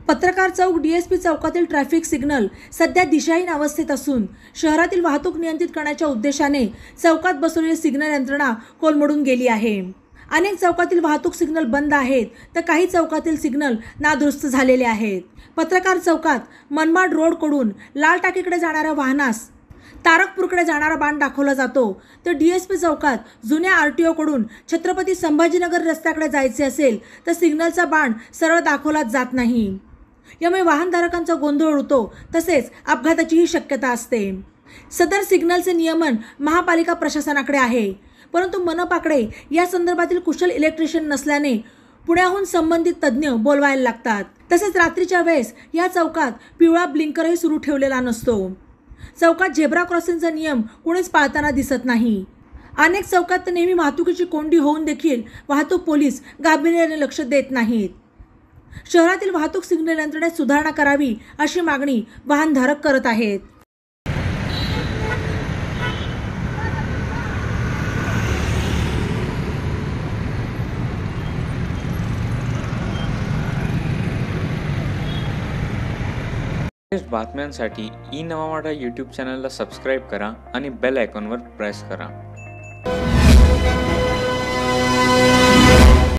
पत्रकार चौक डीएसपी चौकातील traffic signal सध्या दिशाहीन अवस्थेत असून शहरातील वाहतूक नियंत्रित करण्याच्या उद्देशाने चौकात बसवलेली सिग्नल यंत्रणा कोलमडून गेली आहे। अनेक चौकातील वाहतूक सिग्नल बंद आहेत तर काही चौकातील सिग्नल नादुरुस्त झालेले आहेत। पत्रकार चौकात मनमाड रोडकडून लाल टाकीकडे जाणाऱ्या वाहनास तारकपूरकडे जाणारा बाण दाखवला जातो, तर डीएसपी चौकात जुन्या आरटीओ कडून छत्रपती संभाजीनगर रस्त्याकडे जायचे असेल तर सिग्नलचा बाण सरळ दाखवला जात नाही। यामुळे वाहनधारकांचा गोंधळ होतो तसेच अपघाताचीही शक्यता असते। सदर सिग्नलचे नियमन महापालिका प्रशासनाकडे आहे, परंतु मनपाकडे या संदर्भातील कुशल इलेक्ट्रिशियन नसल्याने पुण्याहून संबंधित तज्ज्ञ बोलवायला लागतात। तसेच रात्रीच्या वेळेस या चौकात पिवळा ब्लिंकरही सुरू ठेवलेला नसतो। चौकात झेब्रा क्रॉसिंगचा नियम कोणीच पाळताना दिसत नाही। अनेक चौकात तर नेहमी वाहतुकीची कोंडी होऊन देखील वाहतूक पोलीस गांभीर्याने लक्ष देत नाहीत। शहरातील वाहतूक सिग्नल यंत्रणेत सुधारणा करावी अशी मागणी वाहनधारक करत आहेत। बातम्यांसाठी ई नवा मराठा यूट्यूब चॅनलला सबस्क्राईब करा आणि बेल आयकॉनवर प्रेस करा।